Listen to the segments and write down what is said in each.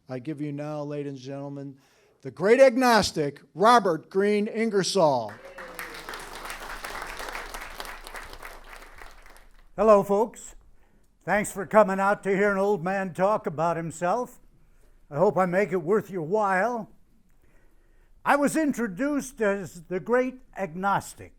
I give you now, ladies and gentlemen, the Great Agnostic, Robert Green Ingersoll. Hello, folks. Thanks for coming out to hear an old man talk about himself. I hope I make it worth your while. I was introduced as the Great Agnostic.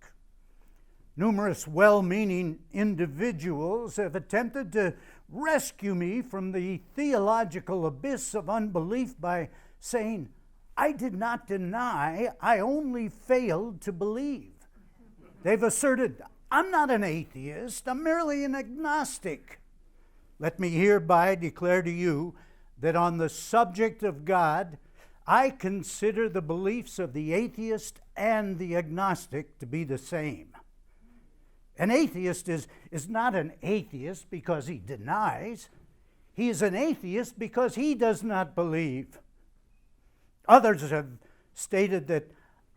Numerous well-meaning individuals have attempted to rescue me from the theological abyss of unbelief by saying, I did not deny, I only failed to believe. They've asserted, I'm not an atheist, I'm merely an agnostic. Let me hereby declare to you that on the subject of God, I consider the beliefs of the atheist and the agnostic to be the same. An atheist is not an atheist because he denies. He is an atheist because he does not believe. Others have stated that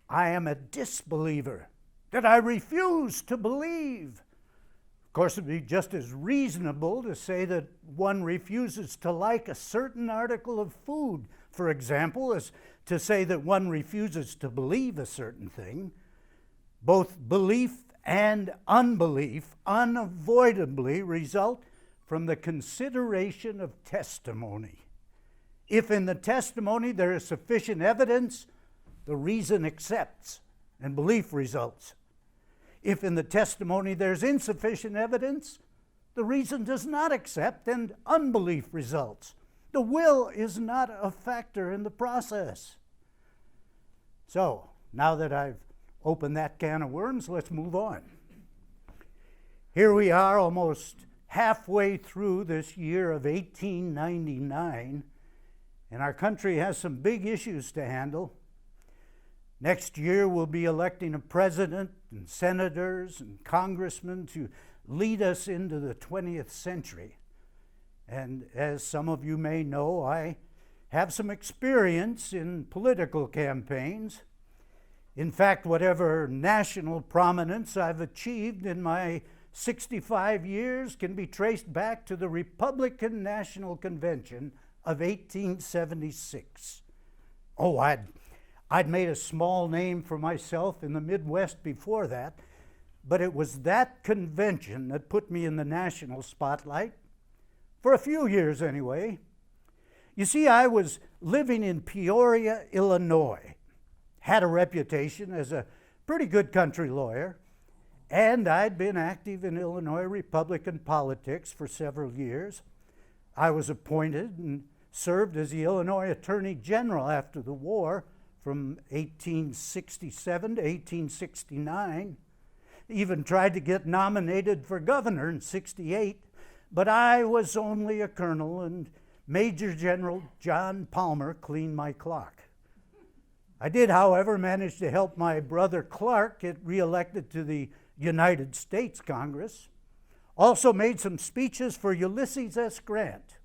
I am a disbeliever, that I refuse to believe. Of course, it would be just as reasonable to say that one refuses to like a certain article of food, for example, as to say that one refuses to believe a certain thing. Both belief and unbelief unavoidably result from the consideration of testimony. If in the testimony there is sufficient evidence, the reason accepts and belief results. If in the testimony there's insufficient evidence, the reason does not accept and unbelief results. The will is not a factor in the process. So, now that I've opened that can of worms, let's move on. Here we are almost halfway through this year of 1899, and our country has some big issues to handle. Next year we'll be electing a president and senators and congressmen to lead us into the 20th century. And as some of you may know, I have some experience in political campaigns. In fact, whatever national prominence I've achieved in my 65 years can be traced back to the Republican National Convention of 1876. Oh, I'd made a small name for myself in the Midwest before that, but it was that convention that put me in the national spotlight, for a few years anyway. You see, I was living in Peoria, Illinois, had a reputation as a pretty good country lawyer, and I'd been active in Illinois Republican politics for several years. I was appointed and served as the Illinois Attorney General after the war from 1867 to 1869. Even tried to get nominated for governor in 68, but I was only a colonel, and Major General John Palmer cleaned my clock. I did, however, manage to help my brother Clark get reelected to the United States Congress. Also made some speeches for Ulysses S. Grant.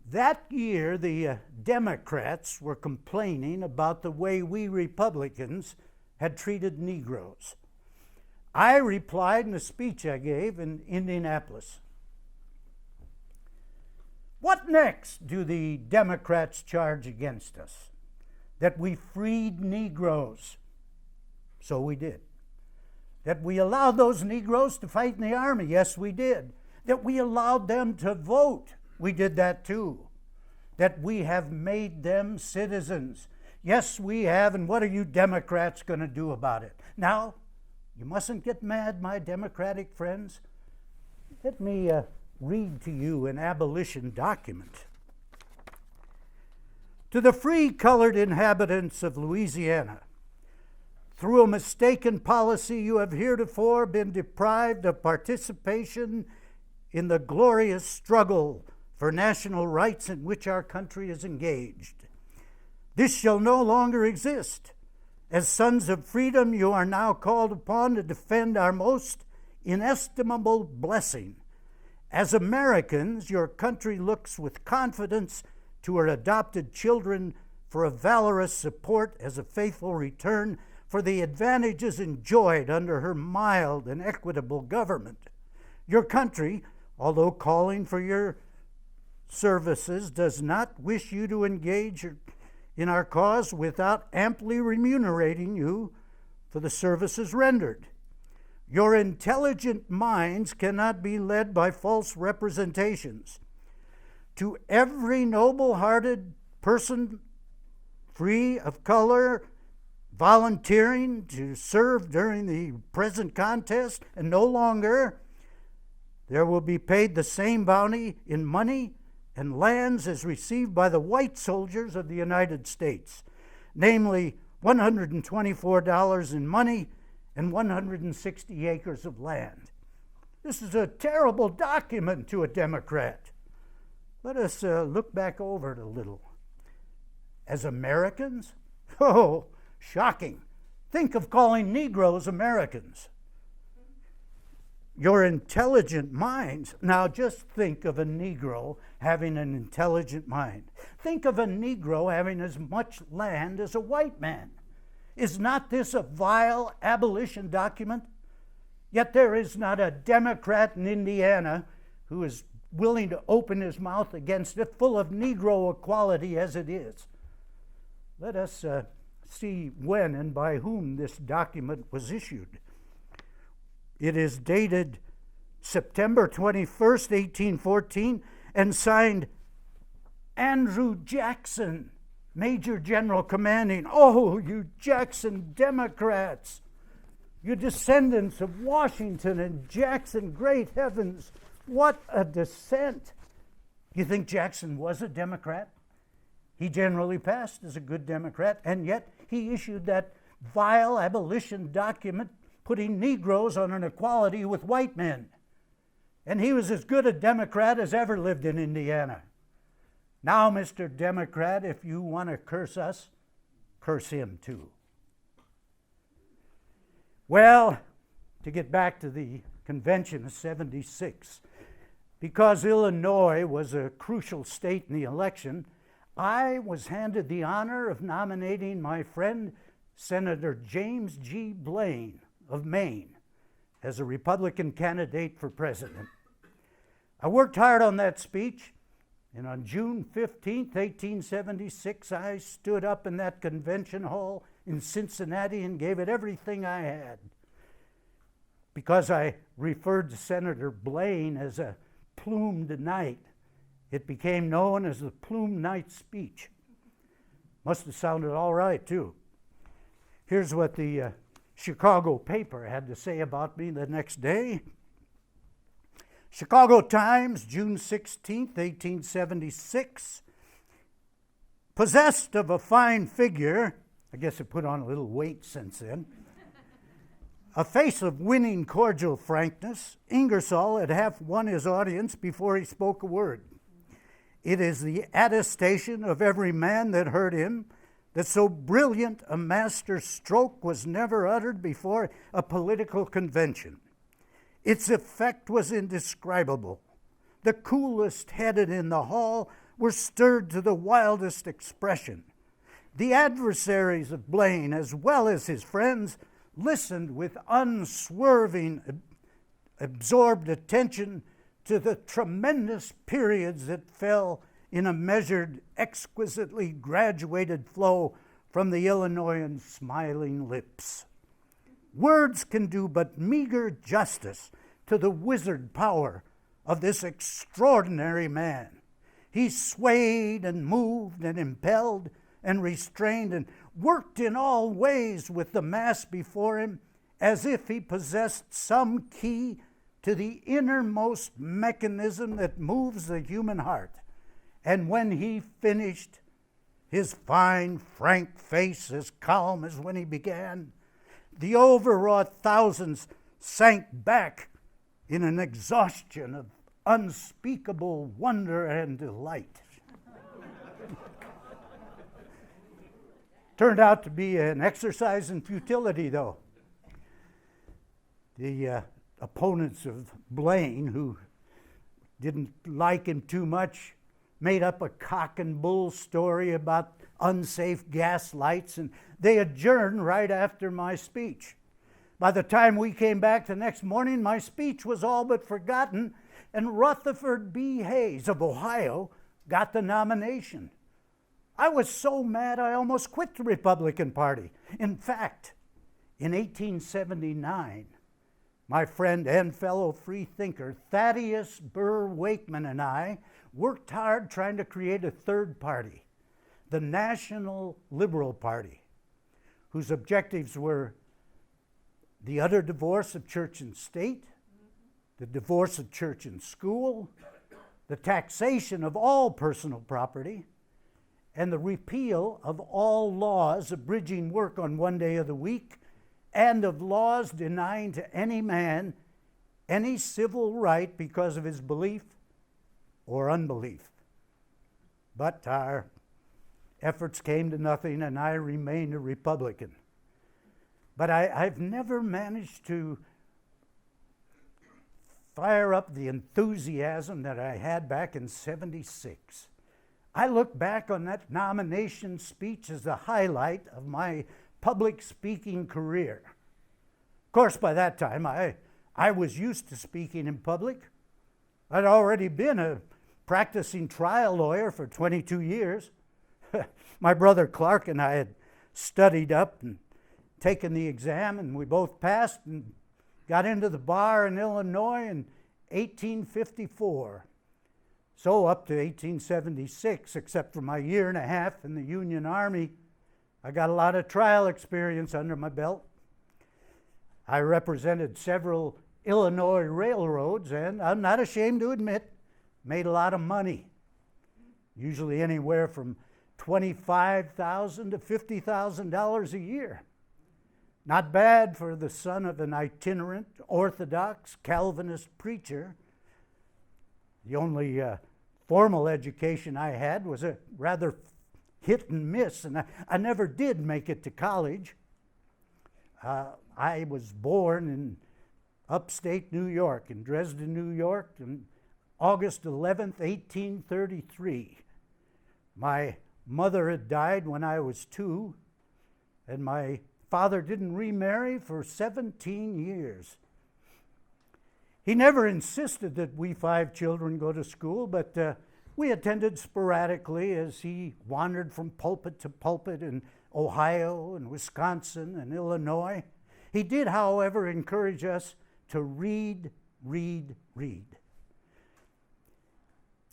That year, the Democrats were complaining about the way we Republicans had treated Negroes. I replied in a speech I gave in Indianapolis. What next do the Democrats charge against us? That we freed Negroes. So we did. That we allowed those Negroes to fight in the army. Yes, we did. That we allowed them to vote. We did that too. That we have made them citizens. Yes, we have, and what are you Democrats going to do about it? Now, you mustn't get mad, my Democratic friends. Let me read to you an abolition document. To the free colored inhabitants of Louisiana, through a mistaken policy you have heretofore been deprived of participation in the glorious struggle for national rights in which our country is engaged. This shall no longer exist. As sons of freedom, you are now called upon to defend our most inestimable blessing. As Americans, your country looks with confidence to her adopted children for a valorous support as a faithful return for the advantages enjoyed under her mild and equitable government. Your country, although calling for your Services does not wish you to engage in our cause without amply remunerating you for the services rendered. Your intelligent minds cannot be led by false representations. To every noble-hearted person free of color volunteering to serve during the present contest and no longer, there will be paid the same bounty in money and lands as received by the white soldiers of the United States, namely $124 in money and 160 acres of land. This is a terrible document to a Democrat. Let us look back over it a little. As Americans? Oh, shocking. Think of calling Negroes Americans. Your intelligent minds. Now just think of a Negro having an intelligent mind. Think of a Negro having as much land as a white man. Is not this a vile abolition document? Yet there is not a Democrat in Indiana who is willing to open his mouth against it, full of Negro equality as it is. Let us see when and by whom this document was issued. It is dated September 21st, 1814, and signed Andrew Jackson, Major General Commanding. Oh, you Jackson Democrats, you descendants of Washington and Jackson, great heavens, what a descent. You think Jackson was a Democrat? He generally passed as a good Democrat, and yet he issued that vile abolition document putting Negroes on an equality with white men. And he was as good a Democrat as ever lived in Indiana. Now, Mr. Democrat, if you want to curse us, curse him too. Well, to get back to the convention of '76, because Illinois was a crucial state in the election, I was handed the honor of nominating my friend, Senator James G. Blaine of Maine, as a Republican candidate for president. I worked hard on that speech, and on June 15th, 1876, I stood up in that convention hall in Cincinnati and gave it everything I had. Because I referred to Senator Blaine as a plumed knight, it became known as the Plume Knight speech. Must have sounded all right, too. Here's what the Chicago paper had to say about me the next day. Chicago Times, June 16th, 1876. Possessed of a fine figure, I guess it put on a little weight since then, a face of winning cordial frankness, Ingersoll had half won his audience before he spoke a word. It is the attestation of every man that heard him that so brilliant a master stroke was never uttered before a political convention. Its effect was indescribable. The coolest headed in the hall were stirred to the wildest expression. The adversaries of Blaine, as well as his friends, listened with unswerving, absorbed attention to the tremendous periods that fell in a measured, exquisitely graduated flow from the Illinoisan's smiling lips. Words can do but meager justice to the wizard power of this extraordinary man. He swayed and moved and impelled and restrained and worked in all ways with the mass before him as if he possessed some key to the innermost mechanism that moves the human heart. And when he finished, his fine, frank face as calm as when he began, the overwrought thousands sank back in an exhaustion of unspeakable wonder and delight. Turned out to be an exercise in futility, though. The opponents of Blaine, who didn't like him too much, made up a cock and bull story about unsafe gas lights, and they adjourned right after my speech. By the time we came back the next morning, my speech was all but forgotten, and Rutherford B. Hayes of Ohio got the nomination. I was so mad I almost quit the Republican Party. In fact, in 1879, my friend and fellow free thinker Thaddeus Burr Wakeman and I worked hard trying to create a third party, the National Liberal Party, whose objectives were the utter divorce of church and state, the divorce of church and school, the taxation of all personal property, and the repeal of all laws abridging work on one day of the week, and of laws denying to any man any civil right because of his belief or unbelief. But our efforts came to nothing, and I remained a Republican. But I've never managed to fire up the enthusiasm that I had back in '76. I look back on that nomination speech as the highlight of my public speaking career. Of course, by that time, I was used to speaking in public. I'd already been a practicing trial lawyer for 22 years. My brother Clark and I had studied up and taken the exam, and we both passed and got into the bar in Illinois in 1854. So up to 1876, except for my year and a half in the Union Army, I got a lot of trial experience under my belt. I represented several Illinois railroads, and I'm not ashamed to admit, made a lot of money, usually anywhere from $25,000 to $50,000 a year. Not bad for the son of an itinerant, Orthodox, Calvinist preacher. The only formal education I had was a rather hit and miss, and I never did make it to college. I was born in upstate New York, in Dresden, New York, on August 11th, 1833. My mother had died when I was 2, and my father didn't remarry for 17 years. He never insisted that we 5 children go to school, but we attended sporadically as he wandered from pulpit to pulpit in Ohio and Wisconsin and Illinois. He did, however, encourage us to read, read, read.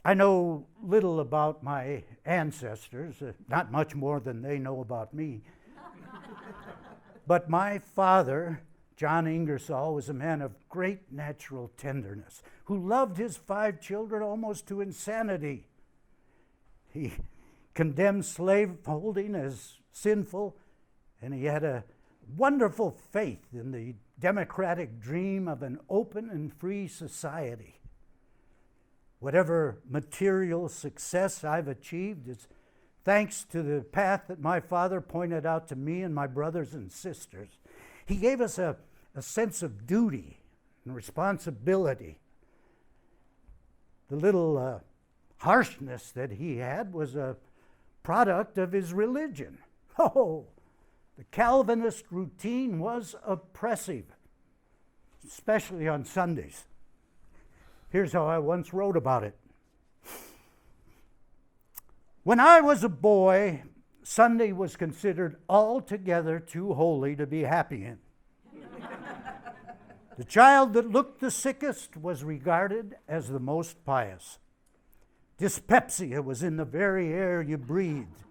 I know little about my ancestors, not much more than they know about me. But my father, John Ingersoll, was a man of great natural tenderness who loved his 5 children almost to insanity. He condemned slaveholding as sinful, and he had a wonderful faith in the democratic dream of an open and free society. Whatever material success I've achieved is thanks to the path that my father pointed out to me and my brothers and sisters. He gave us a sense of duty and responsibility. The little harshness that he had was a product of his religion. Oh, the Calvinist routine was oppressive, especially on Sundays. Here's how I once wrote about it. When I was a boy, Sunday was considered altogether too holy to be happy in. The child that looked the sickest was regarded as the most pious. Dyspepsia was in the very air you breathed.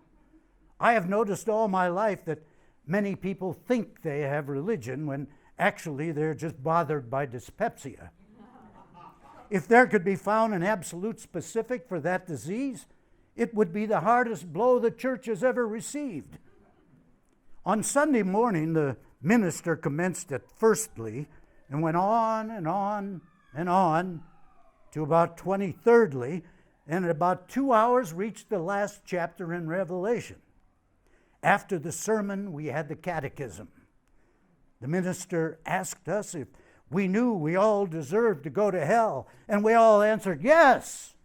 I have noticed all my life that many people think they have religion when actually they're just bothered by dyspepsia. If there could be found an absolute specific for that disease, it would be the hardest blow the church has ever received. On Sunday morning, the minister commenced at firstly and went on and on and on to about 23rdly, and in about 2 hours reached the last chapter in Revelation. After the sermon, we had the catechism. The minister asked us if we knew we all deserved to go to hell, and we all answered yes.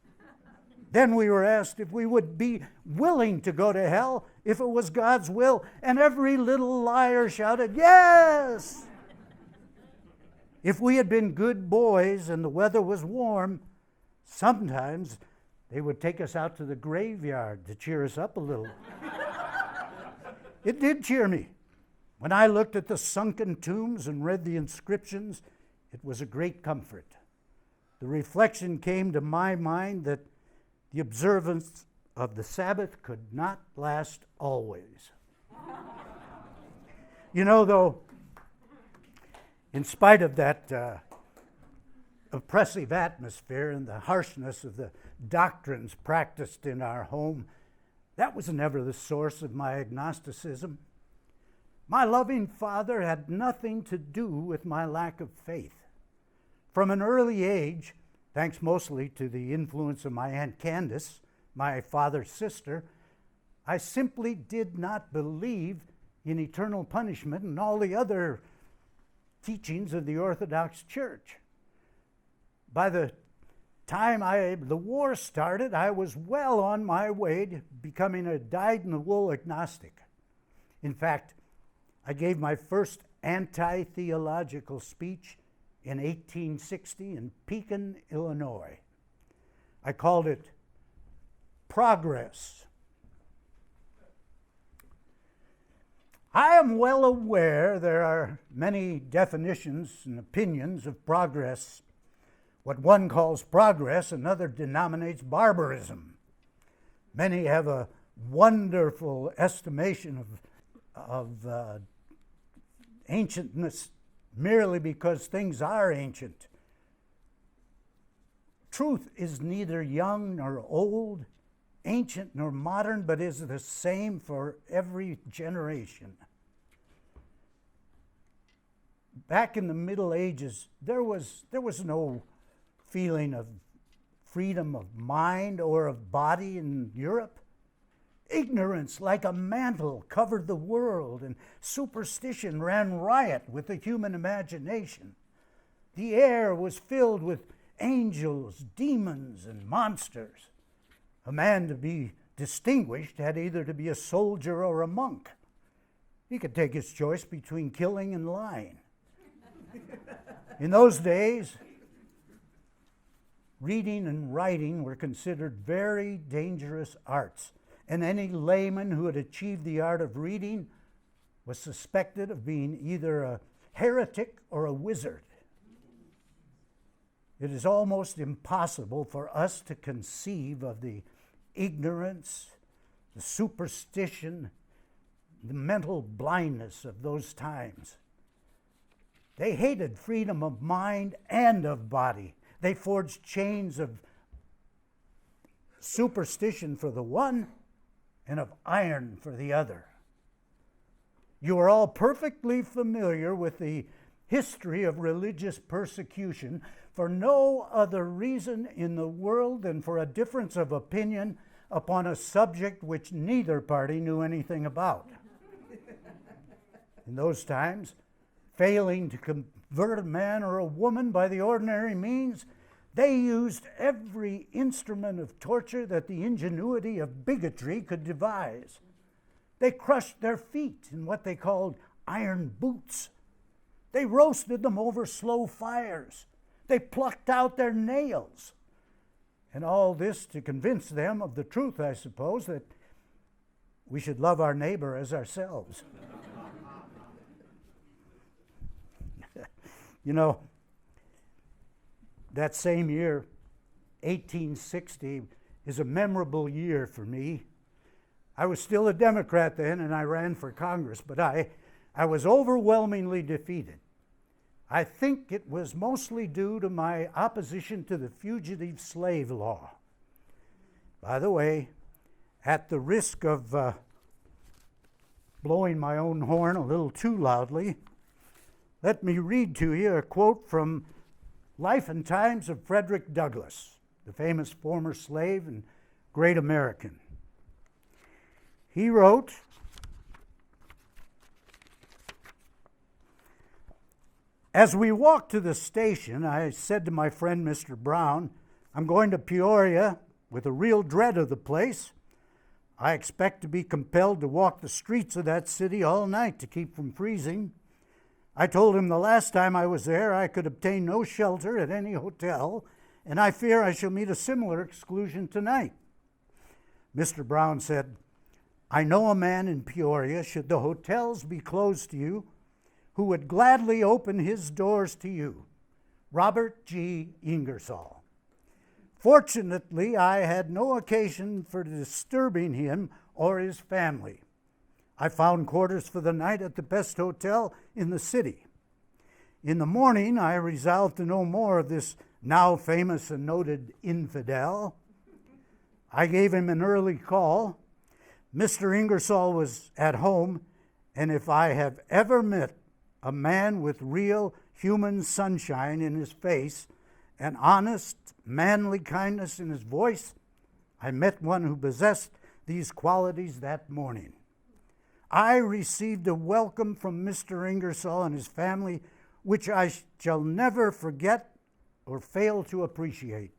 Then we were asked if we would be willing to go to hell if it was God's will, and every little liar shouted, yes! If we had been good boys and the weather was warm, sometimes they would take us out to the graveyard to cheer us up a little. It did cheer me. When I looked at the sunken tombs and read the inscriptions, it was a great comfort. The reflection came to my mind that the observance of the Sabbath could not last always. You know, though, in spite of that oppressive atmosphere and the harshness of the doctrines practiced in our home, that was never the source of my agnosticism. My loving father had nothing to do with my lack of faith. From an early age, thanks mostly to the influence of my Aunt Candace, my father's sister, I simply did not believe in eternal punishment and all the other teachings of the Orthodox Church. By the time the war started, I was well on my way to becoming a dyed-in-the-wool agnostic. In fact, I gave my first anti-theological speech in 1860 in Pekin, Illinois. I called it Progress. I am well aware there are many definitions and opinions of progress. What one calls progress, another denominates barbarism. Many have a wonderful estimation of ancientness merely because things are ancient. Truth is neither young nor old, ancient nor modern, but is the same for every generation. Back in the Middle Ages, there was no feeling of freedom of mind or of body in Europe. Ignorance, like a mantle, covered the world, and superstition ran riot with the human imagination. The air was filled with angels, demons, and monsters. A man to be distinguished had either to be a soldier or a monk. He could take his choice between killing and lying. In those days, reading and writing were considered very dangerous arts, and any layman who had achieved the art of reading was suspected of being either a heretic or a wizard. It is almost impossible for us to conceive of the ignorance, the superstition, the mental blindness of those times. They hated freedom of mind and of body. They forged chains of superstition for the one and of iron for the other. You are all perfectly familiar with the history of religious persecution for no other reason in the world than for a difference of opinion upon a subject which neither party knew anything about. In those times, failing to convert a man or a woman by the ordinary means, they used every instrument of torture that the ingenuity of bigotry could devise. They crushed their feet in what they called iron boots. They roasted them over slow fires. They plucked out their nails. And all this to convince them of the truth, I suppose, that we should love our neighbor as ourselves. You know, that same year, 1860, is a memorable year for me. I was still a Democrat then, and I ran for Congress, but I was overwhelmingly defeated. I think it was mostly due to my opposition to the fugitive slave law. By the way, at the risk of blowing my own horn a little too loudly, let me read to you a quote from Life and Times of Frederick Douglass, the famous former slave and great American. He wrote, "As we walked to the station, I said to my friend Mr. Brown, I'm going to Peoria with a real dread of the place. I expect to be compelled to walk the streets of that city all night to keep from freezing. I told him the last time I was there I could obtain no shelter at any hotel, and I fear I shall meet a similar exclusion tonight. Mr. Brown said, I know a man in Peoria, should the hotels be closed to you, who would gladly open his doors to you, Robert G. Ingersoll. Fortunately, I had no occasion for disturbing him or his family. I found quarters for the night at the best hotel in the city. In the morning, I resolved to know more of this now famous and noted infidel. I gave him an early call. Mr. Ingersoll was at home, and if I have ever met a man with real human sunshine in his face and honest, manly kindness in his voice, I met one who possessed these qualities that morning. I received a welcome from Mr. Ingersoll and his family which I shall never forget or fail to appreciate.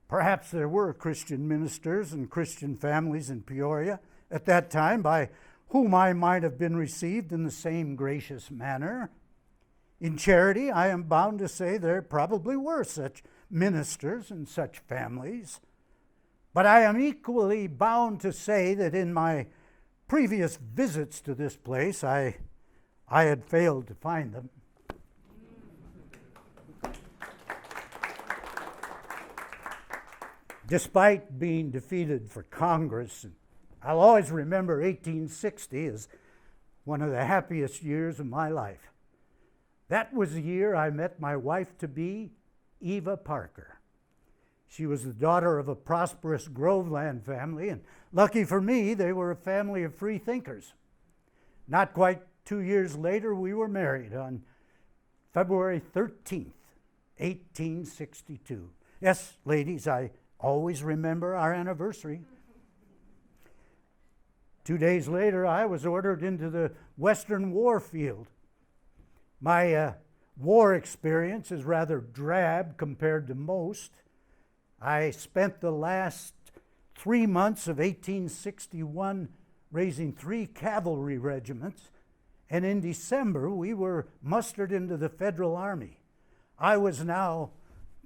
Perhaps there were Christian ministers and Christian families in Peoria at that time by whom I might have been received in the same gracious manner. In charity, I am bound to say there probably were such ministers and such families. But I am equally bound to say that in my previous visits to this place, I had failed to find them. Despite being defeated for Congress, I'll always remember 1860 as one of the happiest years of my life. That was the year I met my wife-to-be, Eva Parker. She was the daughter of a prosperous Groveland family, and lucky for me, they were a family of free thinkers. Not quite 2 years later, we were married on February 13th, 1862. Yes, ladies, I always remember our anniversary. 2 days later, I was ordered into the Western War field. My war experience is rather drab compared to most. I spent the last 3 months of 1861 raising 3 cavalry regiments, and in December we were mustered into the Federal Army. I was now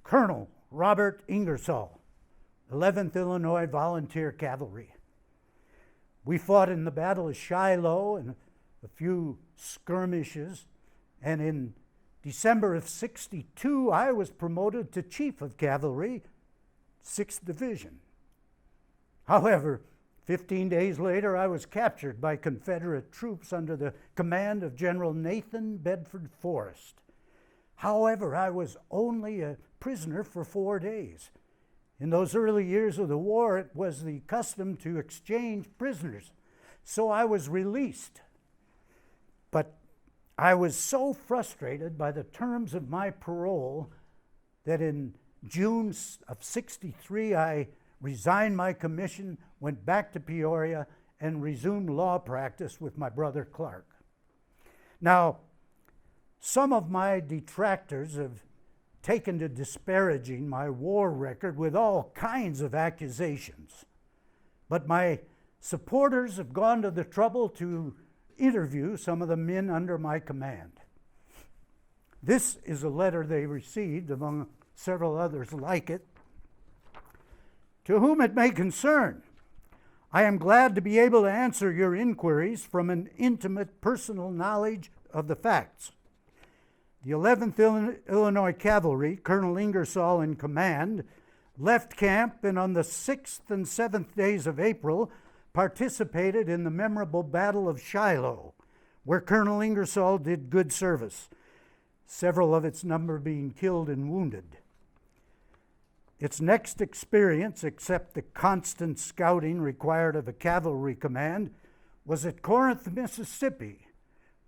Colonel Robert Ingersoll, 11th Illinois Volunteer Cavalry. We fought in the Battle of Shiloh and a few skirmishes, and in December of '62, I was promoted to Chief of Cavalry, 6th Division. However, 15 days later, I was captured by Confederate troops under the command of General Nathan Bedford Forrest. However, I was only a prisoner for 4 days. In those early years of the war, it was the custom to exchange prisoners, so I was released. But I was so frustrated by the terms of my parole that in June of '63, I resigned my commission, went back to Peoria, and resumed law practice with my brother Clark. Now, some of my detractors have taken to disparaging my war record with all kinds of accusations. But my supporters have gone to the trouble to interview some of the men under my command. This is a letter they received, among several others like it. To whom it may concern, I am glad to be able to answer your inquiries from an intimate personal knowledge of the facts. The 11th Illinois Cavalry, Colonel Ingersoll in command, left camp and on the 6th and 7th days of April participated in the memorable Battle of Shiloh, where Colonel Ingersoll did good service, several of its number being killed and wounded. Its next experience, except the constant scouting required of a cavalry command, was at Corinth, Mississippi,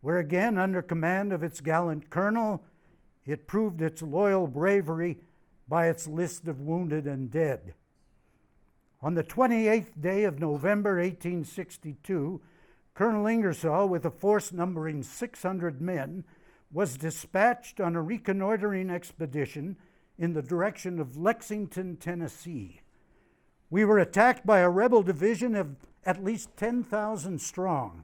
where again, under command of its gallant colonel, it proved its loyal bravery by its list of wounded and dead. On the 28th day of November 1862, Colonel Ingersoll, with a force numbering 600 men, was dispatched on a reconnoitering expedition in the direction of Lexington, Tennessee. We were attacked by a rebel division of at least 10,000 strong.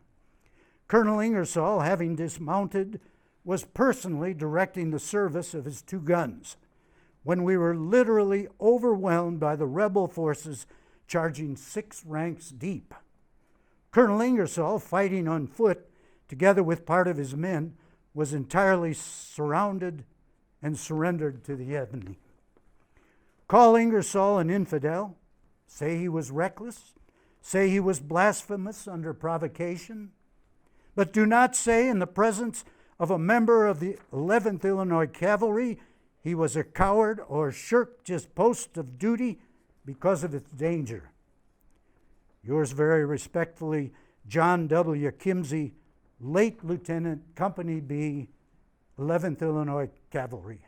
Colonel Ingersoll, having dismounted, was personally directing the service of his 2 guns when we were literally overwhelmed by the rebel forces charging 6 ranks deep. Colonel Ingersoll, fighting on foot together with part of his men, was entirely surrounded and surrendered to the enemy. Call Ingersoll an infidel, say he was reckless, say he was blasphemous under provocation, but do not say in the presence of a member of the 11th Illinois Cavalry he was a coward or shirked his post of duty because of its danger. Yours very respectfully, John W. Kimsey, late Lieutenant, Company B, 11th Illinois Cavalry.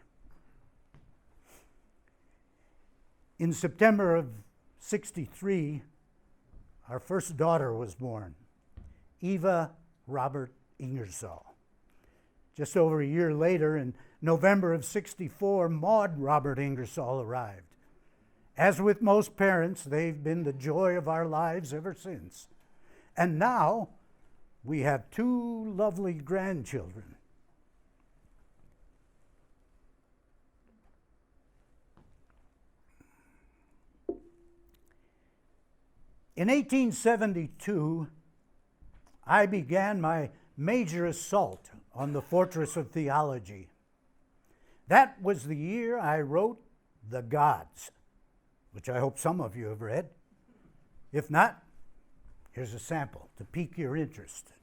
In September of '63, our first daughter was born, Eva Robert Ingersoll. Just over a year later, in November of '64, Maud Robert Ingersoll arrived. As with most parents, they've been the joy of our lives ever since. And now, we have 2 lovely grandchildren. In 1872, I began my major assault on the fortress of theology. That was the year I wrote The Gods, which I hope some of you have read. If not, here's a sample to pique your interest.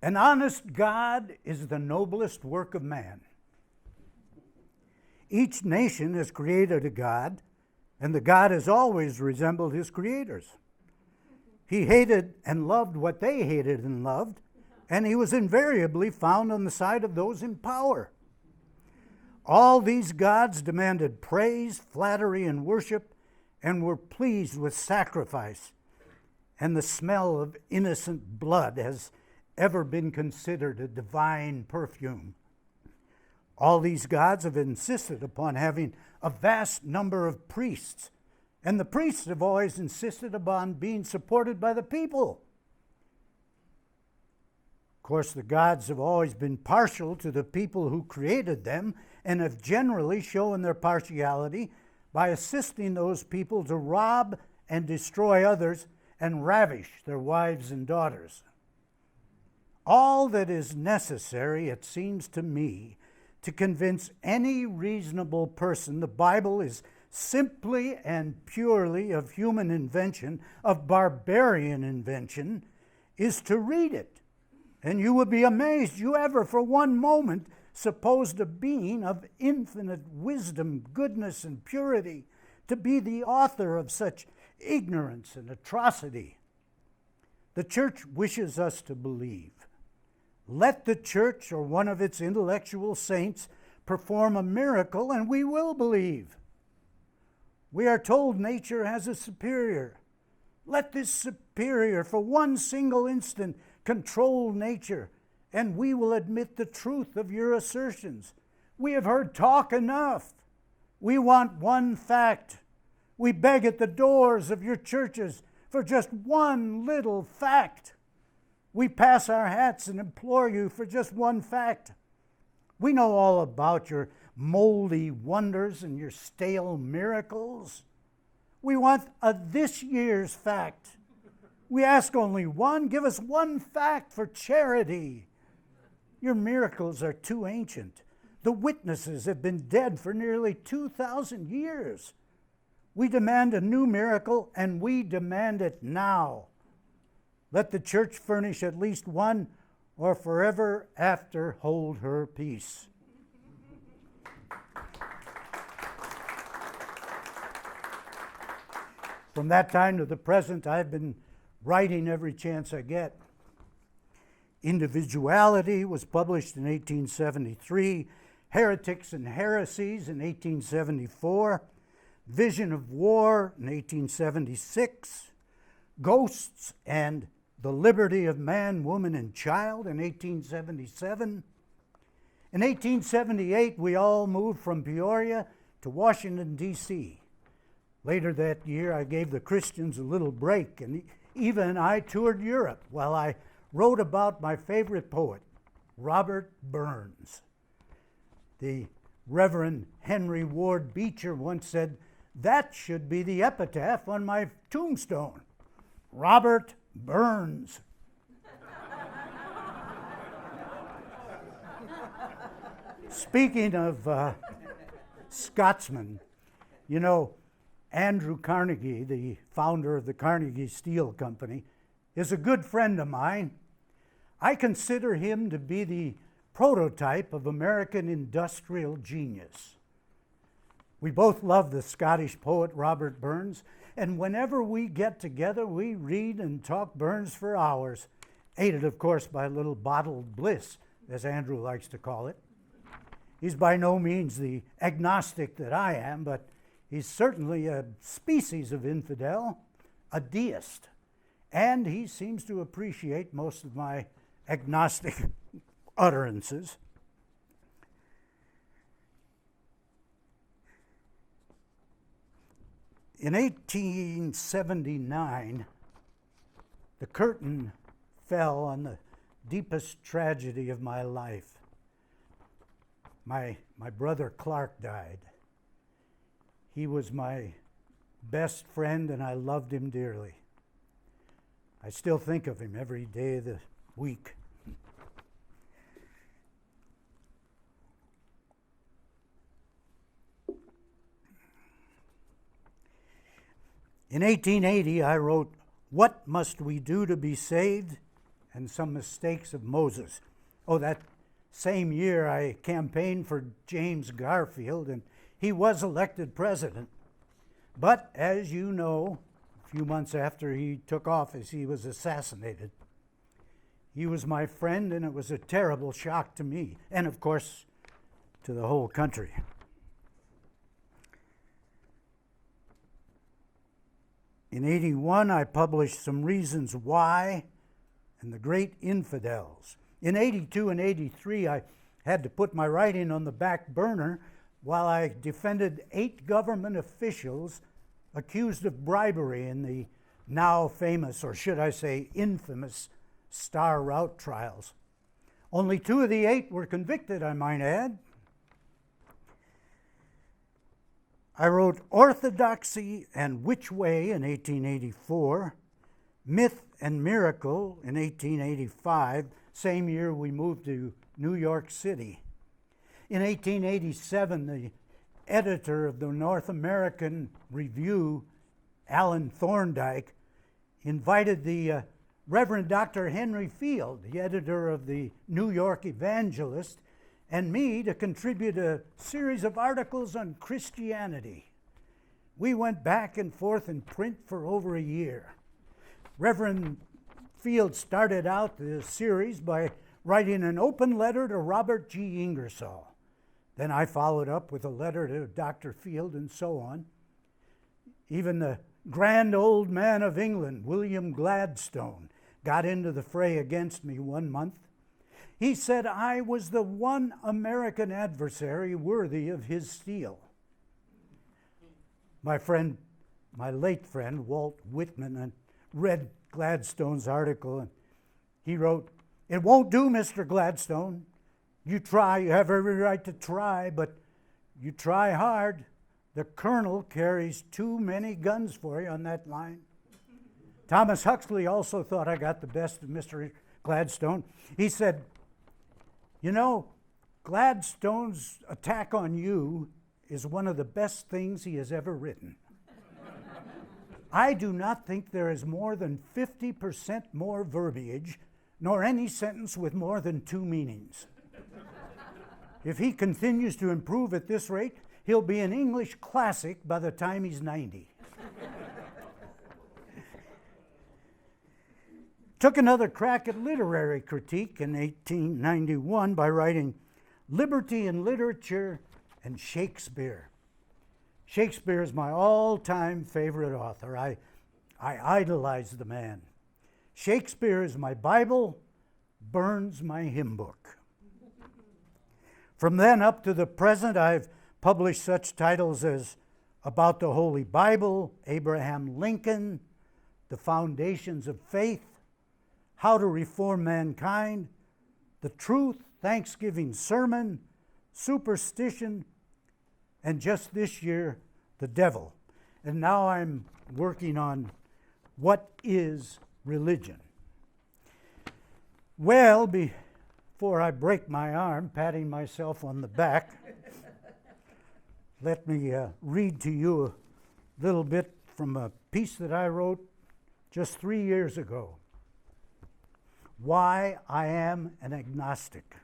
An honest God is the noblest work of man. Each nation has created a God, and the God has always resembled his creators. He hated and loved what they hated and loved, and he was invariably found on the side of those in power. All these gods demanded praise, flattery, and worship, and were pleased with sacrifice, and the smell of innocent blood has ever been considered a divine perfume. All these gods have insisted upon having a vast number of priests, and the priests have always insisted upon being supported by the people. Of course, the gods have always been partial to the people who created them and have generally shown their partiality by assisting those people to rob and destroy others and ravish their wives and daughters. All that is necessary, it seems to me, to convince any reasonable person the Bible is simply and purely of human invention, of barbarian invention, is to read it. And you would be amazed you ever for one moment supposed a being of infinite wisdom, goodness, and purity to be the author of such ignorance and atrocity. The church wishes us to believe. Let the church or one of its intellectual saints perform a miracle and we will believe. We are told nature has a superior. Let this superior for one single instant control nature and we will admit the truth of your assertions. We have heard talk enough. We want one fact. We beg at the doors of your churches for just one little fact. We pass our hats and implore you for just one fact. We know all about your moldy wonders and your stale miracles. We want a this year's fact. We ask only one. Give us one fact for charity. Your miracles are too ancient. The witnesses have been dead for nearly 2,000 years. We demand a new miracle, and we demand it now. Let the church furnish at least one, or forever after hold her peace. From that time to the present, I've been writing every chance I get. Individuality was published in 1873, Heretics and Heresies in 1874, Vision of War in 1876, Ghosts and the Liberty of Man, Woman, and Child in 1877. In 1878, we all moved from Peoria to Washington, D.C. Later that year, I gave the Christians a little break, and even I toured Europe while I wrote about my favorite poet, Robert Burns. The Reverend Henry Ward Beecher once said, "That should be the epitaph on my tombstone. Robert Burns." Speaking of Scotsmen, you know, Andrew Carnegie, the founder of the Carnegie Steel Company, is a good friend of mine. I consider him to be the prototype of American industrial genius. We both love the Scottish poet Robert Burns, and whenever we get together, we read and talk Burns for hours, aided, of course, by a little bottled bliss, as Andrew likes to call it. He's by no means the agnostic that I am, but he's certainly a species of infidel, a deist, and he seems to appreciate most of my agnostic utterances. In 1879, the curtain fell on the deepest tragedy of my life. My brother Clark died. He was my best friend, and I loved him dearly. I still think of him every day of the week. In 1880, I wrote, "What Must We Do to Be Saved?" and Some Mistakes of Moses. Oh, that same year I campaigned for James Garfield, and he was elected president. But as you know, a few months after he took office, he was assassinated. He was my friend, and it was a terrible shock to me, and of course, to the whole country. In 81, I published Some Reasons Why and the Great Infidels. In 82 and 83, I had to put my writing on the back burner while I defended 8 government officials accused of bribery in the now famous, or should I say infamous, Star Route trials. Only 2 of the 8 were convicted, I might add. I wrote Orthodoxy and Which Way in 1884, Myth and Miracle in 1885, same year we moved to New York City. In 1887, the editor of the North American Review, Alan Thorndike, invited the Reverend Dr. Henry Field, the editor of the New York Evangelist, and me to contribute a series of articles on Christianity. We went back and forth in print for over a year. Reverend Field started out the series by writing an open letter to Robert G. Ingersoll. Then I followed up with a letter to Dr. Field and so on. Even the grand old man of England, William Gladstone, got into the fray against me one month. He said I was the one American adversary worthy of his steel. My late friend, Walt Whitman, read Gladstone's article, and he wrote, "It won't do, Mr. Gladstone. You have every right to try, but you try hard. The colonel carries too many guns for you on that line." Thomas Huxley also thought I got the best of Mr. Gladstone. He said, "You know, Gladstone's attack on you is one of the best things he has ever written. I do not think there is more than 50% more verbiage, nor any sentence with more than 2 meanings. If he continues to improve at this rate, he'll be an English classic by the time he's 90. Took another crack at literary critique in 1891 by writing Liberty in Literature and Shakespeare. Shakespeare is my all-time favorite author. I idolize the man. Shakespeare is my Bible, Burns my hymn book. From then up to the present, I've published such titles as about the Holy Bible, Abraham Lincoln, the foundations of faith, how to reform mankind, the truth, Thanksgiving sermon, superstition, and just this year, the devil. And now I'm working on what is religion. Well, before I break my arm, patting myself on the back, let me read to you a little bit from a piece that I wrote just 3 years ago. Why I Am an Agnostic.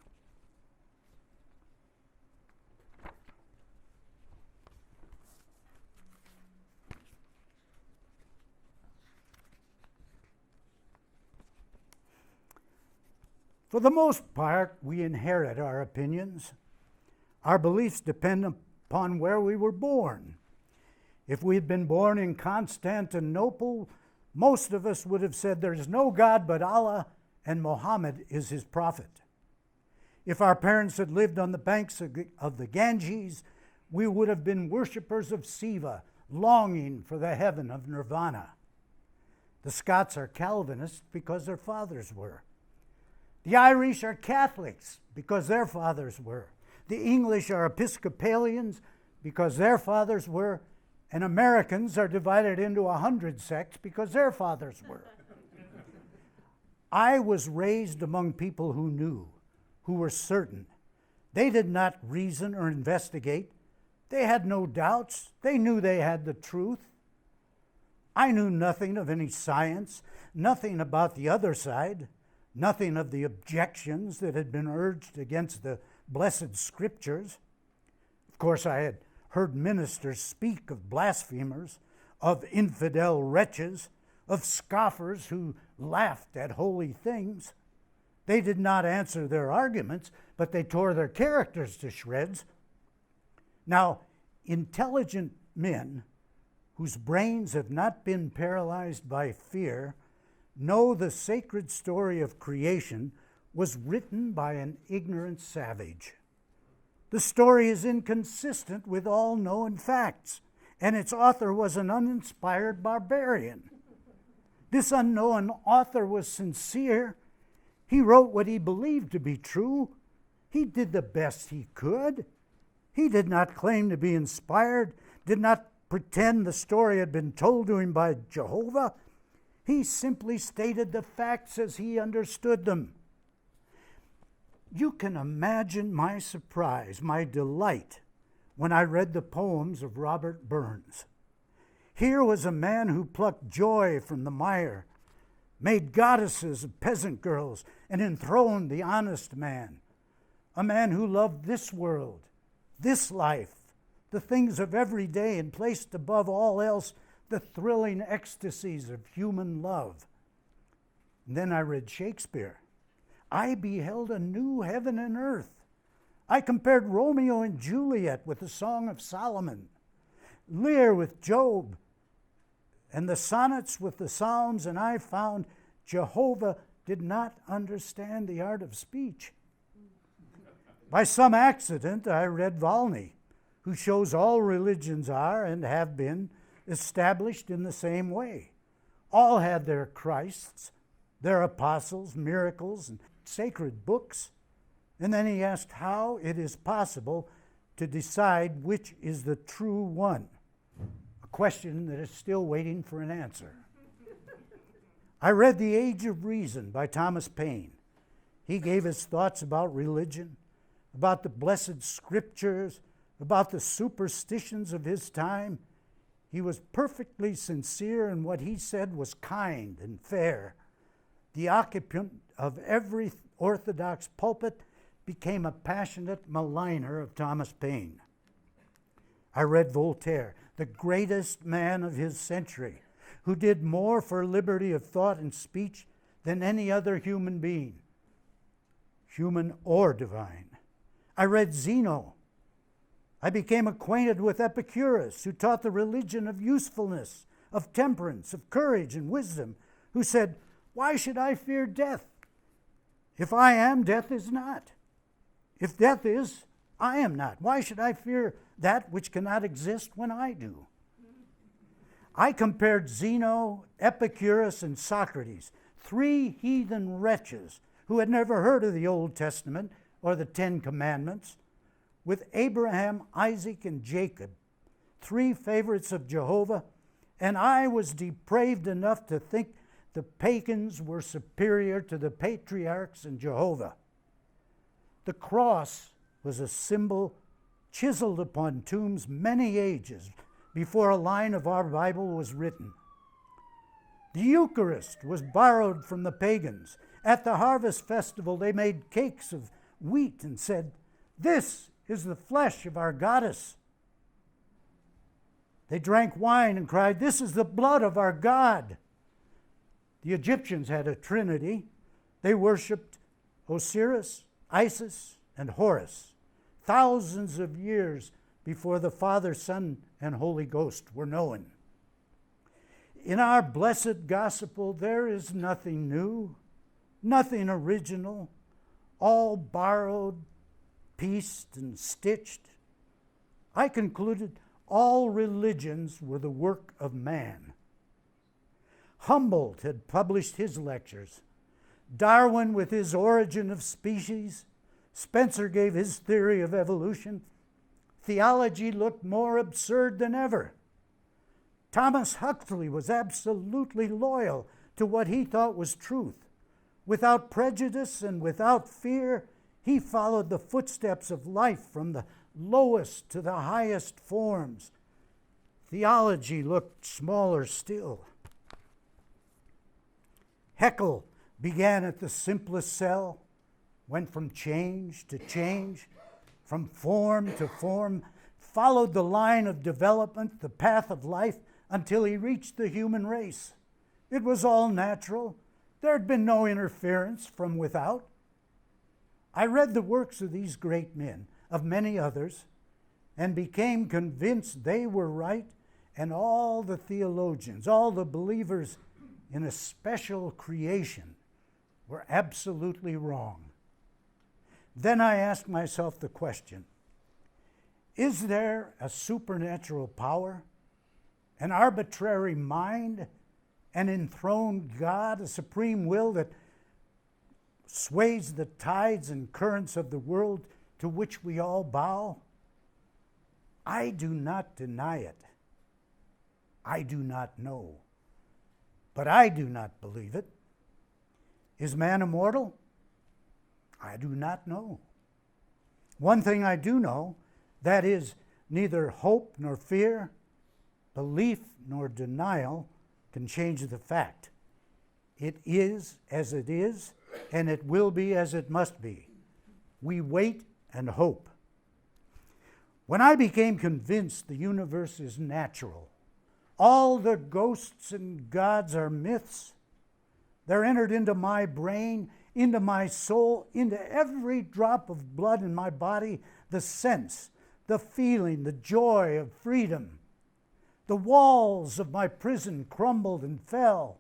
For the most part, we inherit our opinions. Our beliefs depend upon where we were born. If we had been born in Constantinople, most of us would have said there is no God but Allah and Muhammad is his prophet. If our parents had lived on the banks of the Ganges, we would have been worshippers of Shiva, longing for the heaven of nirvana. The Scots are Calvinists because their fathers were. The Irish are Catholics because their fathers were. The English are Episcopalians because their fathers were. And Americans are divided into 100 sects because their fathers were. I was raised among people who knew, who were certain. They did not reason or investigate. They had no doubts. They knew they had the truth. I knew nothing of any science, nothing about the other side, nothing of the objections that had been urged against the blessed scriptures. Of course, I had heard ministers speak of blasphemers, of infidel wretches, of scoffers who laughed at holy things. They did not answer their arguments, but they tore their characters to shreds. Now, intelligent men whose brains have not been paralyzed by fear know the sacred story of creation was written by an ignorant savage. The story is inconsistent with all known facts, and its author was an uninspired barbarian. This unknown author was sincere. He wrote what he believed to be true. He did the best he could. He did not claim to be inspired, did not pretend the story had been told to him by Jehovah. He simply stated the facts as he understood them. You can imagine my surprise, my delight, when I read the poems of Robert Burns. Here was a man who plucked joy from the mire, made goddesses of peasant girls, and enthroned the honest man. A man who loved this world, this life, the things of every day, and placed above all else the thrilling ecstasies of human love. And then I read Shakespeare. I beheld a new heaven and earth. I compared Romeo and Juliet with the Song of Solomon, Lear with Job, and the sonnets with the Psalms, and I found Jehovah did not understand the art of speech. By some accident, I read Volney, who shows all religions are and have been established in the same way. All had their Christs, their apostles, miracles, and sacred books. And then he asked how it is possible to decide which is the true one, a question that is still waiting for an answer. I read The Age of Reason by Thomas Paine. He gave his thoughts about religion, about the blessed scriptures, about the superstitions of his time. He was perfectly sincere, and what he said was kind and fair. The occupant of every orthodox pulpit became a passionate maligner of Thomas Paine. I read Voltaire, the greatest man of his century, who did more for liberty of thought and speech than any other human being, human or divine. I read Zeno. I became acquainted with Epicurus, who taught the religion of usefulness, of temperance, of courage and wisdom, who said, "Why should I fear death? If I am, death is not. If death is, I am not. Why should I fear that which cannot exist when I do? I compared Zeno, Epicurus, and Socrates, 3 heathen wretches who had never heard of the Old Testament or the 10 Commandments, with Abraham, Isaac, and Jacob, 3 favorites of Jehovah, and I was depraved enough to think the pagans were superior to the patriarchs and Jehovah. The cross was a symbol chiseled upon tombs many ages before a line of our Bible was written. The Eucharist was borrowed from the pagans. At the harvest festival, they made cakes of wheat and said, "This is the flesh of our goddess." They drank wine and cried, "This is the blood of our God." The Egyptians had a trinity. They worshipped Osiris, Isis, and Horus, thousands of years before the Father, Son, and Holy Ghost were known. In our blessed gospel, there is nothing new, nothing original, all borrowed, pieced, and stitched. I concluded all religions were the work of man. Humboldt had published his lectures. Darwin with his Origin of Species. Spencer gave his theory of evolution. Theology looked more absurd than ever. Thomas Huxley was absolutely loyal to what he thought was truth. Without prejudice and without fear, he followed the footsteps of life from the lowest to the highest forms. Theology looked smaller still. Haeckel began at the simplest cell, went from change to change, from form to form, followed the line of development, the path of life, until he reached the human race. It was all natural. There had been no interference from without. I read the works of these great men, of many others, and became convinced they were right, and all the theologians, all the believers in a special creation were absolutely wrong. Then I asked myself the question, is there a supernatural power, an arbitrary mind, an enthroned God, a supreme will that sways the tides and currents of the world to which we all bow? I do not deny it. I do not know. But I do not believe it. Is man immortal? I do not know. One thing I do know, that is, neither hope nor fear, belief nor denial can change the fact. It is as it is, and it will be as it must be. We wait and hope. When I became convinced the universe is natural, all the ghosts and gods are myths, they're entered into my brain, into my soul, into every drop of blood in my body, the sense, the feeling, the joy of freedom. The walls of my prison crumbled and fell.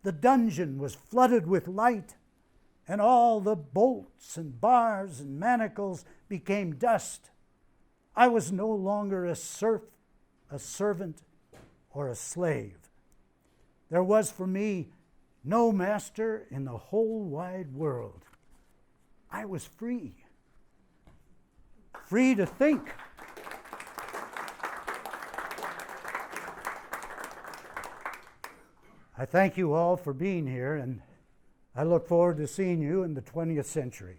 The dungeon was flooded with light, and all the bolts and bars and manacles became dust. I was no longer a serf, a servant, or a slave. There was for me no master in the whole wide world. I was free. Free to think. I thank you all for being here, and I look forward to seeing you in the 20th century.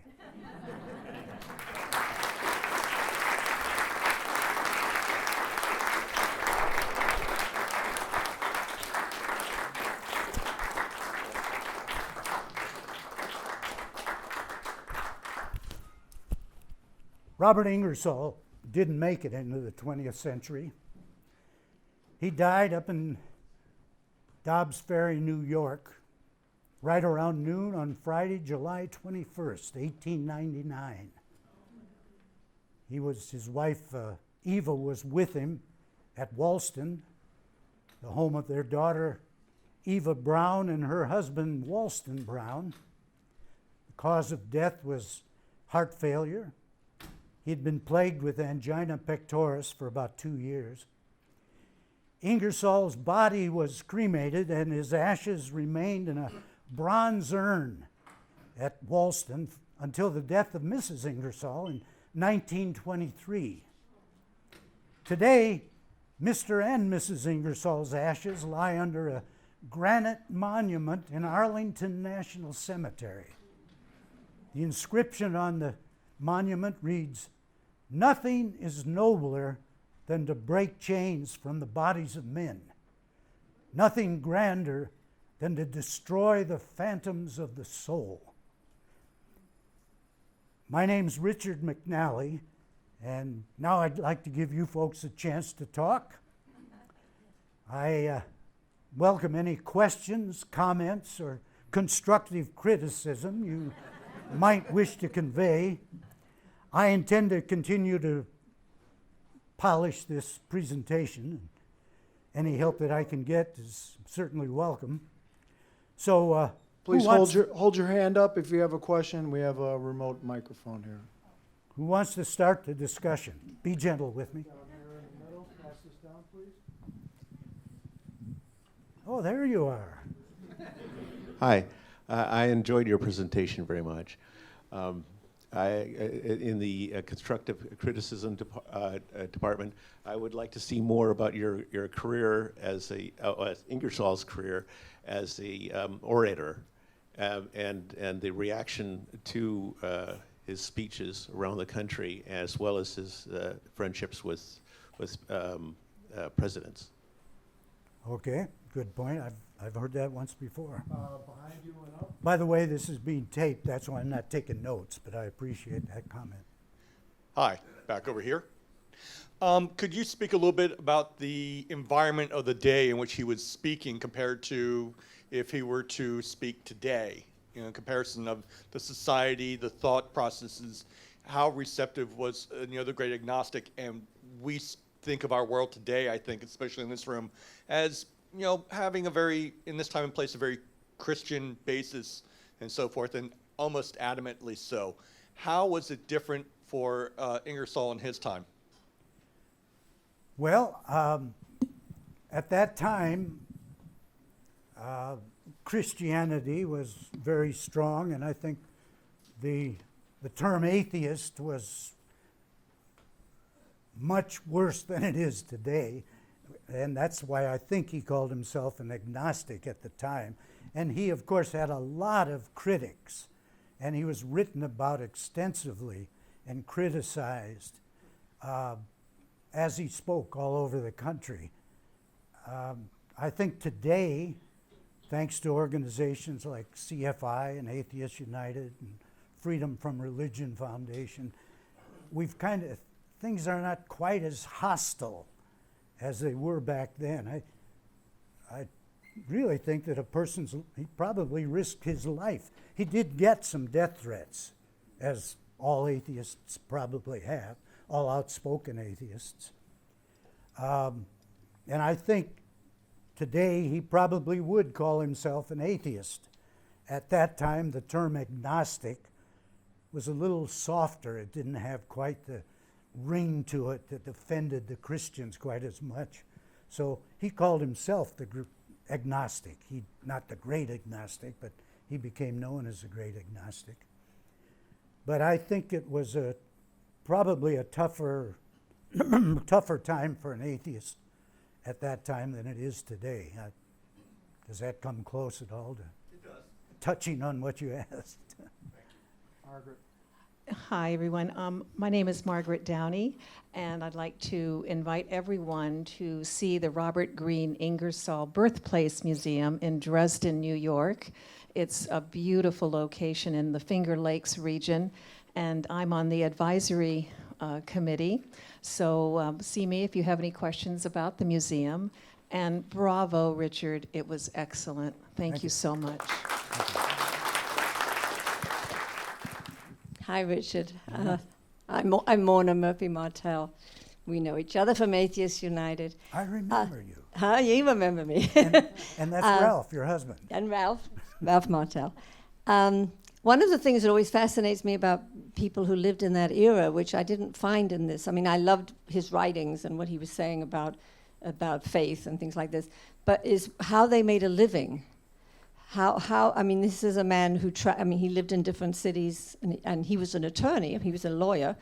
Robert Ingersoll didn't make it into the 20th century. He died up in Dobbs Ferry, New York, right around noon on Friday, July 21st, 1899. His wife, Eva, was with him at Walston, the home of their daughter, Eva Brown, and her husband, Walston Brown. The cause of death was heart failure. He'd been plagued with angina pectoris for about 2 years. Ingersoll's body was cremated, and his ashes remained in a bronze urn at Walston until the death of Mrs. Ingersoll in 1923. Today, Mr. and Mrs. Ingersoll's ashes lie under a granite monument in Arlington National Cemetery. The inscription on the monument reads, "Nothing is nobler than to break chains from the bodies of men. Nothing grander than to destroy the phantoms of the soul." My name's Richard McNally, and now I'd like to give you folks a chance to talk. I welcome any questions, comments, or constructive criticism you might wish to convey. I intend to continue to polish this presentation. Any help that I can get is certainly welcome. So, Please hold your hand up if you have a question. We have a remote microphone here. who wants to start the discussion? Be gentle with me. Down here in the middle, pass this down, please. Oh, there you are. Hi, I enjoyed your presentation very much. In the constructive criticism department, I would like to see more about your career as Ingersoll's career as a orator, and the reaction to his speeches around the country, as well as his friendships with presidents. Okay, good point. I've heard that once before. Behind you and up. By the way, this is being taped. That's why I'm not taking notes, but I appreciate that comment. Hi, back over here. Could you speak a little bit about the environment of the day in which he was speaking compared to if he were to speak today? You know, in comparison of the society, the thought processes, how receptive was the Great Agnostic, and we think of our world today, I think, especially in this room, as having in this time and place, a very Christian basis and so forth, and almost adamantly so. How was it different for Ingersoll in his time? Well, at that time, Christianity was very strong, and I think the term atheist was much worse than it is today. And that's why I think he called himself an agnostic at the time. And he, of course, had a lot of critics, and he was written about extensively and criticized as he spoke all over the country. I think today, thanks to organizations like CFI and Atheists United and Freedom from Religion Foundation, things are not quite as hostile as they were back then. I really think that he probably risked his life. He did get some death threats, as all atheists probably have, all outspoken atheists. And I think today he probably would call himself an atheist. At that time, the term agnostic was a little softer. It didn't have quite the ring to it that offended the Christians quite as much. So he called himself the agnostic. Not the Great Agnostic, but he became known as the Great Agnostic. But I think it was probably a tougher time for an atheist at that time than it is today. Does that come close at all to touching on what you asked? Margaret. Hi, everyone. My name is Margaret Downey, and I'd like to invite everyone to see the Robert Green Ingersoll Birthplace Museum in Dresden, New York. It's a beautiful location in the Finger Lakes region, and I'm on the advisory committee. So see me if you have any questions about the museum. And bravo, Richard. It was excellent. Thank you so much. Hi, Richard. I'm Mona Murphy-Martell. We know each other from Atheists United. I remember you. You remember me. And that's Ralph, your husband. And Ralph Martell. One of the things that always fascinates me about people who lived in that era, which I didn't find in this. I mean, I loved his writings and what he was saying about faith and things like this, but is how they made a living. How I mean, this is a man who, he lived in different cities, and he was an attorney, he was a lawyer,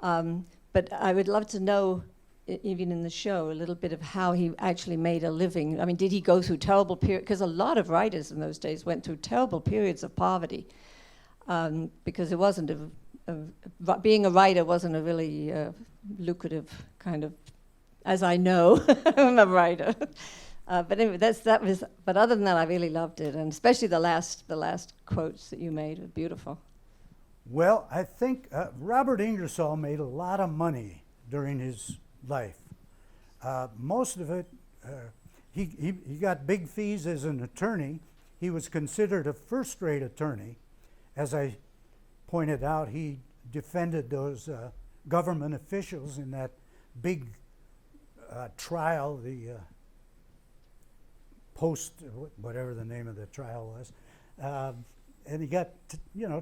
but I would love to know, even in the show, a little bit of how he actually made a living. I mean, did he go through terrible periods? Because a lot of writers in those days went through terrible periods of poverty, because it wasn't being a writer wasn't a really lucrative kind of, as I know, I'm a writer. But anyway, that was. But other than that, I really loved it, and especially the last quotes that you made were beautiful. Well, I think Robert Ingersoll made a lot of money during his life. Most of it, he got big fees as an attorney. He was considered a first-rate attorney. As I pointed out, he defended those government officials in that big trial, the whatever the name of the trial was. And he got,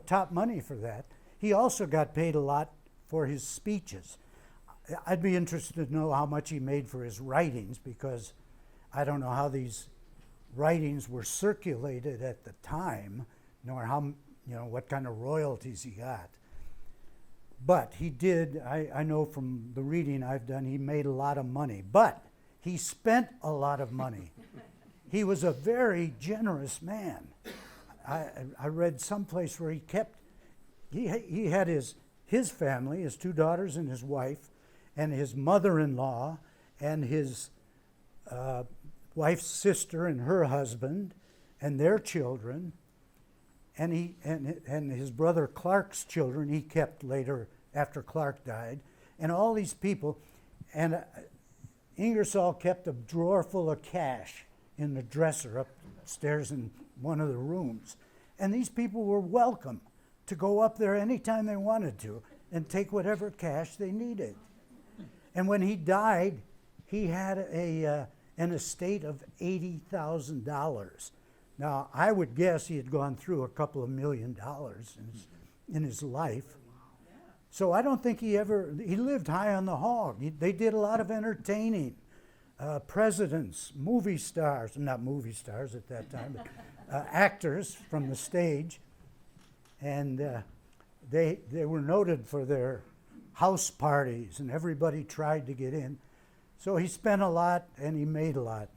top money for that. He also got paid a lot for his speeches. I'd be interested to know how much he made for his writings, because I don't know how these writings were circulated at the time, nor how, what kind of royalties he got. But he did, I know from the reading I've done, he made a lot of money. But he spent a lot of money. He was a very generous man. I read someplace where he had his family, his 2 daughters and his wife, and his mother-in-law, and his wife's sister and her husband, and their children, and his brother Clark's children he kept later after Clark died, and all these people. And Ingersoll kept a drawer full of cash in the dresser upstairs in one of the rooms. And these people were welcome to go up there anytime they wanted to and take whatever cash they needed. And when he died, he had an estate of $80,000. Now, I would guess he had gone through a couple of $1 million in his life. So I don't think he lived high on the hog. They did a lot of entertaining. Presidents, movie stars, not movie stars at that time, but actors from the stage. And they were noted for their house parties, and everybody tried to get in. So he spent a lot and he made a lot.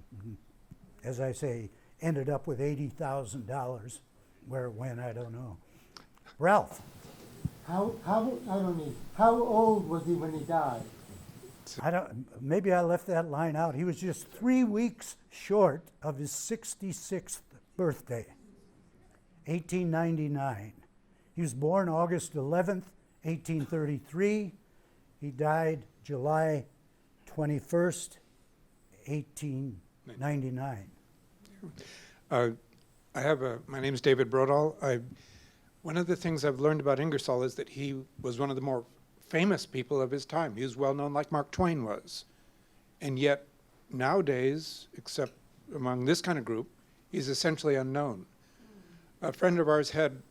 As I say, ended up with $80,000. Where it went, I don't know. Ralph. How old was he when he died? Maybe I left that line out. He was just 3 weeks short of his 66th birthday, 1899. He was born August 11th, 1833. He died July 21st, 1899. My name is David Brodall. One of the things I've learned about Ingersoll is that he was one of the more famous people of his time. He was well known like Mark Twain was. And yet, nowadays, except among this kind of group, he's essentially unknown. A friend of ours had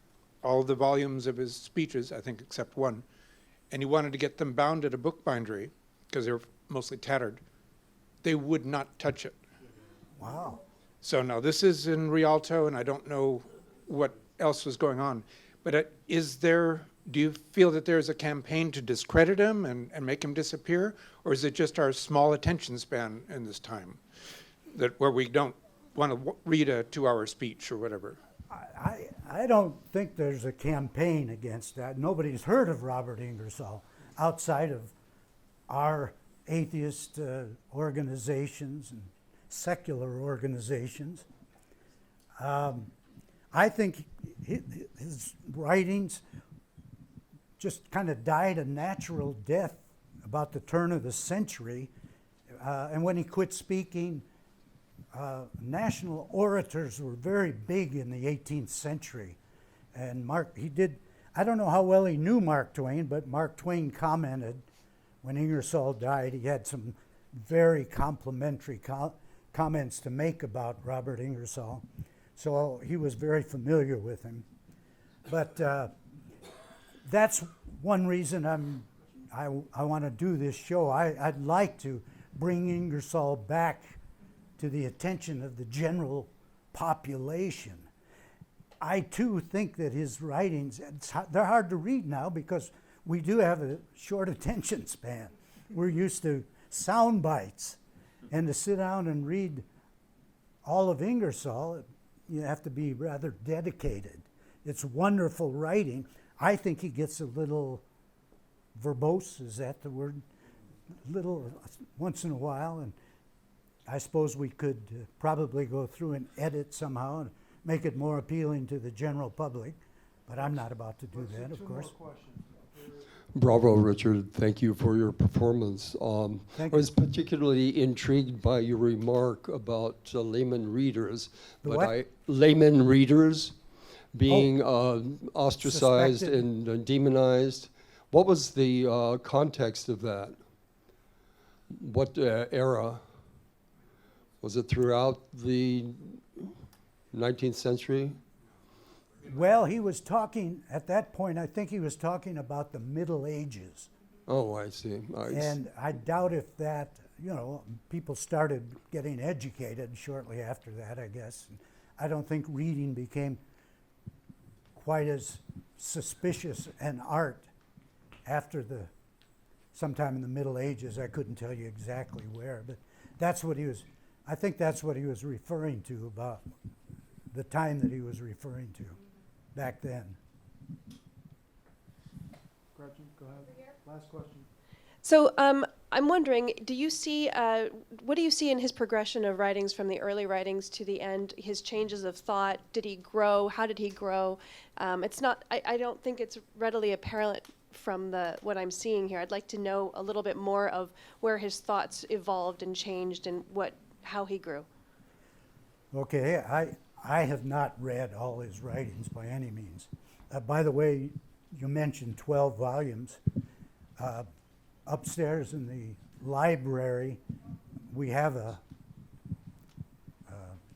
all the volumes of his speeches, I think except one, and he wanted to get them bound at a book bindery because they were mostly tattered. They would not touch it. Wow. So now this is in Rialto, and I don't know what else was going on. But do you feel that there's a campaign to discredit him and make him disappear? Or is it just our small attention span in this time, where we don't want to read a 2-hour speech or whatever? I don't think there's a campaign against that. Nobody's heard of Robert Ingersoll outside of our atheist organizations and secular organizations. I think his writings just kind of died a natural death about the turn of the century. And when he quit speaking, national orators were very big in the 18th century. And I don't know how well he knew Mark Twain, but Mark Twain commented when Ingersoll died, he had some very complimentary comments to make about Robert Ingersoll. So he was very familiar with him. But that's one reason I want to do this show. I'd like to bring Ingersoll back to the attention of the general population. I too think that his writings, they're hard to read now because we do have a short attention span. We're used to sound bites, and to sit down and read all of Ingersoll, you have to be rather dedicated. It's wonderful writing. I think he gets a little verbose, is that the word? Little once in a while, and I suppose we could probably go through and edit somehow and make it more appealing to the general public, but I'm not about to do that, of course. Bravo, Richard. Thank you for your performance. I was particularly intrigued by your remark about layman readers. The what? Layman readers being ostracized Suspected. and demonized. What was the context of that? What era? Was it throughout the 19th century? Well, he was talking, at that point, I think he was talking about the Middle Ages. Oh, I see. And I doubt if that, people started getting educated shortly after that, I guess. I don't think reading became quite as suspicious an art after sometime in the Middle Ages. I couldn't tell you exactly where, but I think that's what he was referring to about the time that he was referring to back then. Gretchen, go ahead. Last question. So I'm wondering, do you see, what do you see in his progression of writings from the early writings to the end, his changes of thought? Did he grow? How did he grow? It's not, I don't think it's readily apparent from what I'm seeing here. I'd like to know a little bit more of where his thoughts evolved and changed and how he grew. Okay, I have not read all his writings by any means. By the way, you mentioned 12 volumes. Upstairs in the library, we have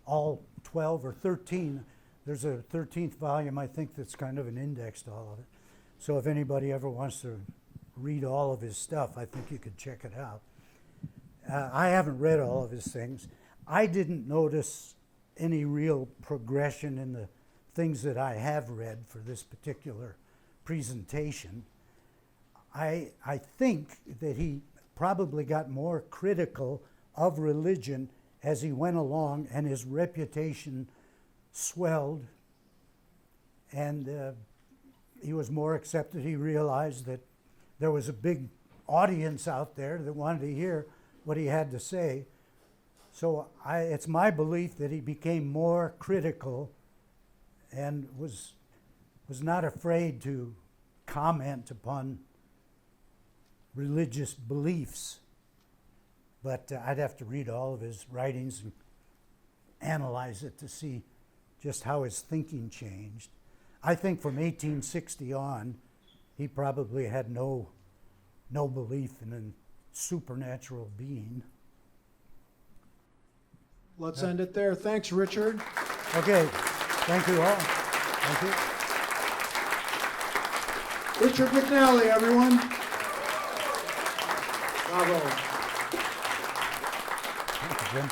all 12 or 13. There's a 13th volume, I think, that's kind of an index to all of it. So if anybody ever wants to read all of his stuff, I think you could check it out. I haven't read all of his things. I didn't notice any real progression in the things that I have read for this particular presentation. I think that he probably got more critical of religion as he went along, and his reputation swelled, and he was more accepted. He realized that there was a big audience out there that wanted to hear what he had to say. So it's my belief that he became more critical and was not afraid to comment upon religious beliefs. But I'd have to read all of his writings and analyze it to see just how his thinking changed. I think from 1860 on, he probably had no belief in a supernatural being. Let's end it there. Thanks, Richard. Okay, thank you all. Thank you. Richard McNally, everyone. Bravo. Thank you, Jim.